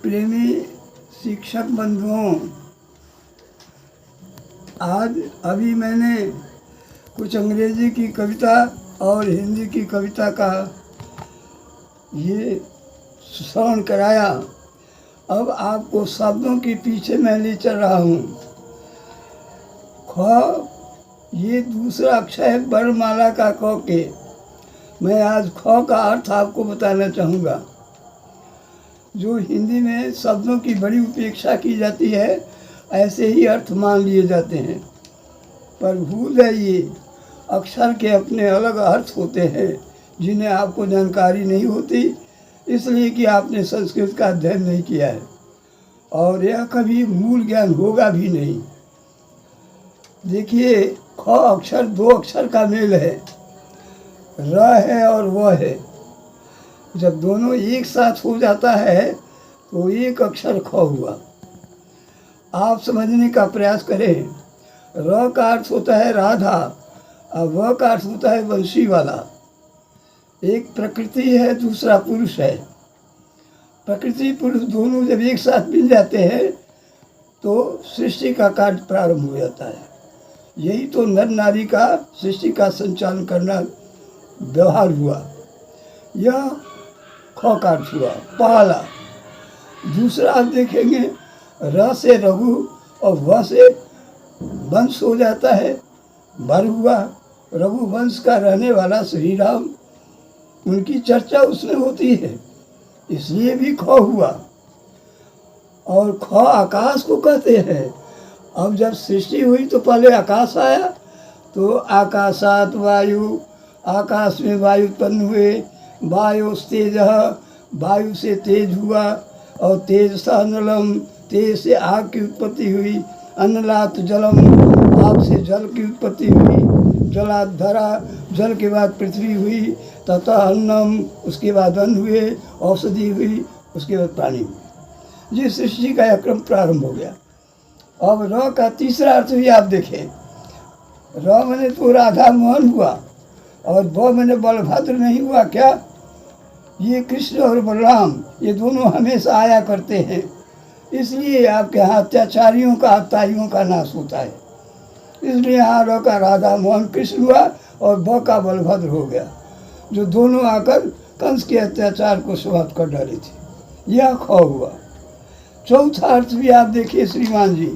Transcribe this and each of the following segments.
प्रेमी शिक्षक बंधुओं, आज अभी मैंने कुछ अंग्रेजी की कविता और हिंदी की कविता का ये श्रवण कराया। अब आपको शब्दों के पीछे मैं ले चल रहा हूँ। ख, ये दूसरा अक्षर है वर्णमाला का क के। मैं आज ख का अर्थ आपको बताना चाहूँगा। जो हिंदी में शब्दों की बड़ी उपेक्षा की जाती है, ऐसे ही अर्थ मान लिए जाते हैं, पर भूल है ये अक्षर के अपने अलग अर्थ होते हैं जिन्हें आपको जानकारी नहीं होती, इसलिए कि आपने संस्कृत का अध्ययन नहीं किया है और यह कभी मूल ज्ञान होगा भी नहीं। देखिए, ख अक्षर दो अक्षर का मेल है, र है और व है। जब दोनों एक साथ हो जाता है तो एक अक्षर ख हुआ। आप समझने का प्रयास करें। र का अर्थ होता है राधा और व का अर्थ होता है बंशी वाला। एक प्रकृति है, दूसरा पुरुष है। प्रकृति पुरुष दोनों जब एक साथ मिल जाते हैं तो सृष्टि का कार्य प्रारंभ हो जाता है। यही तो नर नारी का सृष्टि का संचालन करना व्यवहार हुआ। यह ख का अर्थ हुआ पहला। दूसरा आप देखेंगे, र से रघु और व से वंश हो जाता है, वर हुआ। रघु वंश का रहने वाला श्री राम, उनकी चर्चा उसमें होती है, इसलिए भी ख हुआ। और ख आकाश को कहते हैं। अब जब सृष्टि हुई तो पहले आकाश आया, तो आकाशात वायु, आकाश में वायु उत्पन्न हुए। वायु तेज, वायु से तेज हुआ और तेज से अनलम, तेज से आग की उत्पत्ति हुई। अनलात जलम, आग से जल की उत्पत्ति हुई। जलात धरा, जल के बाद पृथ्वी हुई। तथा अन्नम, उसके बाद अन्न हुए। औषधि हुई, उसके बाद प्राणी हुए। जिस सृष्टि का यह क्रम प्रारंभ हो गया। अब र का तीसरा अर्थ भी आप देखें। र मैंने तो राधा मोहन हुआ और ब मैंने बलभद्र नहीं हुआ क्या? ये कृष्ण और बलराम, ये दोनों हमेशा आया करते हैं, इसलिए आपके यहाँ अत्याचारियों का, अत्याचारियों का नाश होता है। इसलिए यहाँ र का राधा मोहन कृष्ण हुआ और ब का बलभद्र हो गया, जो दोनों आकर कंस के अत्याचार को समाप्त कर डाले थे। यह ख हुआ। चौथा अर्थ भी आप देखिए श्रीमान जी।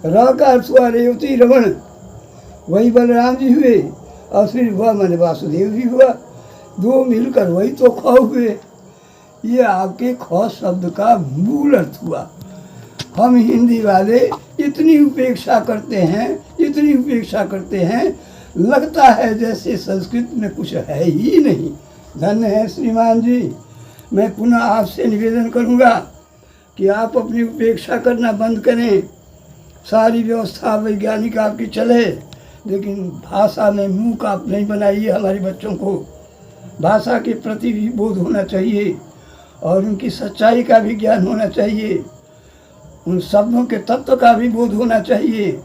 र का अर्थ हुआ रेवती रमण, वही बलराम जी हुए। और फिर वह मैंने वासुदेव जी हुआ। दो मिलकर वही तो ख हुए। ये आपके ख शब्द का मूल अर्थ हुआ। हम हिंदी वाले इतनी उपेक्षा करते हैं, इतनी उपेक्षा करते हैं, लगता है जैसे संस्कृत में कुछ है ही नहीं। धन्य है श्रीमान जी। मैं पुनः आपसे निवेदन करूँगा कि आप अपनी उपेक्षा करना बंद करें। सारी व्यवस्था वैज्ञानिक आपकी चले, लेकिन भाषा में मूक आप नहीं बनाइए। हमारे बच्चों को भाषा के प्रति भी बोध होना चाहिए और उनकी सच्चाई का भी ज्ञान होना चाहिए, उन शब्दों के तत्व का भी बोध होना चाहिए।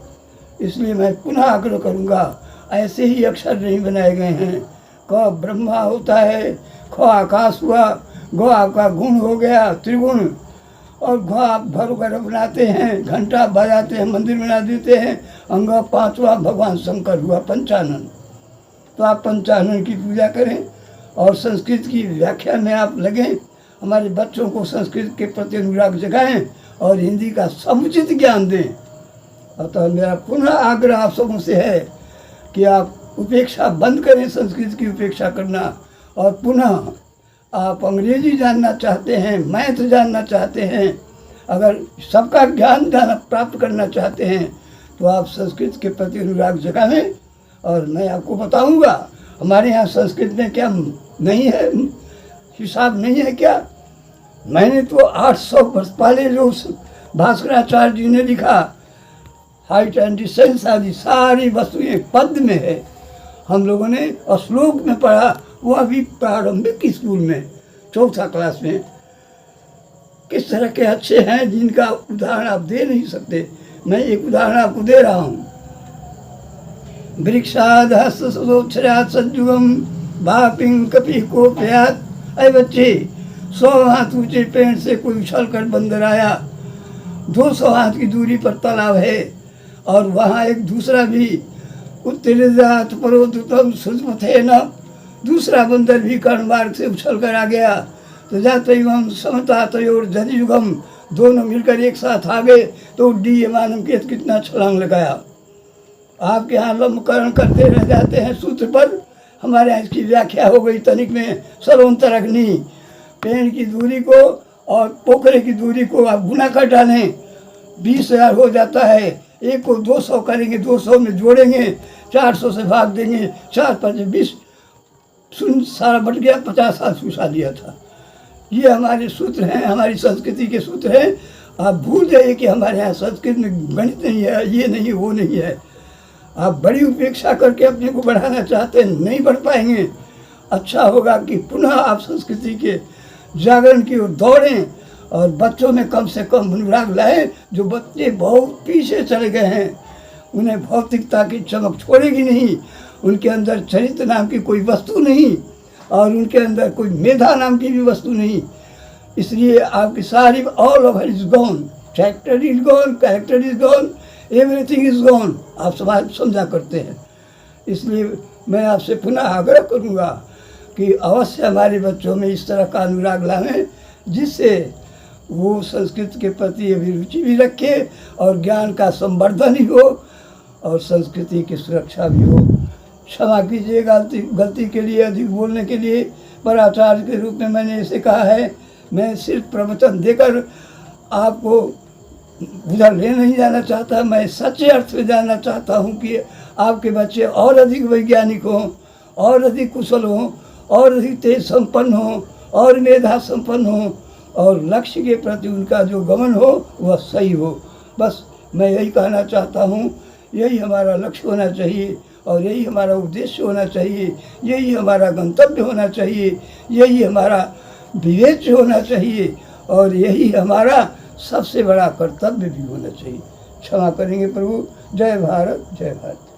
इसलिए मैं पुनः आग्रह करूँगा, ऐसे ही अक्षर नहीं बनाए गए हैं। क ब्रह्मा होता है, ख आकाश हुआ, ग आपका गुण हो गया त्रिगुण, और घ आप भर बनाते हैं, घंटा बजाते हैं, मंदिर बना देते हैं। अंग पांचवा भगवान शंकर हुआ पंचानन। तो आप पंचानन की पूजा करें और संस्कृत की व्याख्या में आप लगें। हमारे बच्चों को संस्कृत के प्रति अनुराग जगाएं और हिंदी का समुचित ज्ञान दें। अतः मेरा पुनः आग्रह आप सबों से है कि आप उपेक्षा बंद करें, संस्कृत की उपेक्षा करना। और पुनः आप अंग्रेजी जानना चाहते हैं, मैथ जानना चाहते हैं, अगर सबका ज्ञान प्राप्त करना चाहते हैं, तो आप संस्कृत के प्रति अनुराग जगाएं। और मैं आपको बताऊंगा, हमारे यहाँ संस्कृत में क्या नहीं है, हिसाब नहीं है क्या? मैंने तो 800 वर्ष पहले जो भास्कराचार्य जी ने लिखा, हाइट एंड डिस्टेंस आदि सारी वस्तुएं पद में है। हम लोगों ने श्लोक में पढ़ा, वो अभी प्रारंभिक स्कूल में चौथा क्लास में। किस तरह के अच्छे हैं जिनका उदाहरण आप दे नहीं सकते। मैं एक उदाहरण आपको दे रहा हूँ। वृक्षाद हस्तोक्षरात संजुगम भापिंग कपि कोपयात। अरे बच्चे, 100 हाथ ऊंचे पेड़ से कोई उछल कर बंदर आया, 200 हाथ की दूरी पर तालाब है और वहाँ एक दूसरा भी उत्तिरजात परोदुतम सुजपथे न, दूसरा बंदर भी कर्ण मार्ग से उछल कर आ गया। तो जाते हम समता तयोर जदियुगम, दोनों मिलकर एक साथ आ गए तो उड्डीयमानम के कितना छलांग लगाया। आपके यहाँ लंबकरण करते रह जाते हैं सूत्र पर, हमारे यहाँ इसकी व्याख्या हो गई तनिक में सर्वंतरग्नि। पेड़ की दूरी को और पोखरे की दूरी को आप गुना कर डालें, 20,000 हो जाता है। एक को 200 करेंगे, 200 में जोड़ेंगे, 400 से भाग देंगे, 4 5 20, सारा बट गया, 50 हाथ सुसा दिया था। ये हमारे सूत्र हैं, हमारी संस्कृति के सूत्र हैं। आप भूल जाइए कि हमारे यहाँ संस्कृत में गणित नहीं है, ये नहीं वो नहीं है। आप बड़ी उपेक्षा करके अपने को बढ़ाना चाहते हैं, नहीं बढ़ पाएंगे। अच्छा होगा कि पुनः आप संस्कृति के जागरण की ओर दौड़ें और बच्चों में कम से कम अनुराग लाएं। जो बच्चे बहुत पीछे चले गए हैं, उन्हें भौतिकता की चमक छोड़ेगी नहीं, उनके अंदर चरित्र नाम की कोई वस्तु नहीं और उनके अंदर कोई मेधा नाम की भी वस्तु नहीं। इसलिए आपकी सारी all over is gone, factor is gone, character is gone, everything is gone. आप समाज समझा करते हैं। इसलिए मैं आपसे पुनः आग्रह करूँगा कि अवश्य हमारे बच्चों में इस तरह का अनुराग लाएं, जिससे वो संस्कृत के प्रति अभिरुचि भी रखे और ज्ञान का संवर्धन ही हो और संस्कृति की सुरक्षा भी हो। क्षमा कीजिए गलती के लिए, अधिक बोलने के लिए, पर आचार्य के रूप में मैंने इसे कहा है। मैं सिर्फ प्रवचन देकर आपको उधर ले नहीं जाना चाहता, मैं सच्चे अर्थ में जानना चाहता हूँ कि आपके बच्चे और अधिक वैज्ञानिक हों, और अधिक कुशल हों, और अधिक तेज संपन्न हों, और मेधा संपन्न हों, और लक्ष्य के प्रति उनका जो गमन हो वह सही हो। बस मैं यही कहना चाहता हूँ। यही हमारा लक्ष्य होना चाहिए और यही हमारा उद्देश्य होना चाहिए, यही हमारा गंतव्य होना चाहिए, यही हमारा विवेच्य होना चाहिए और यही हमारा सबसे बड़ा कर्तव्य भी होना चाहिए। क्षमा करेंगे प्रभु। जय भारत, जय भारत।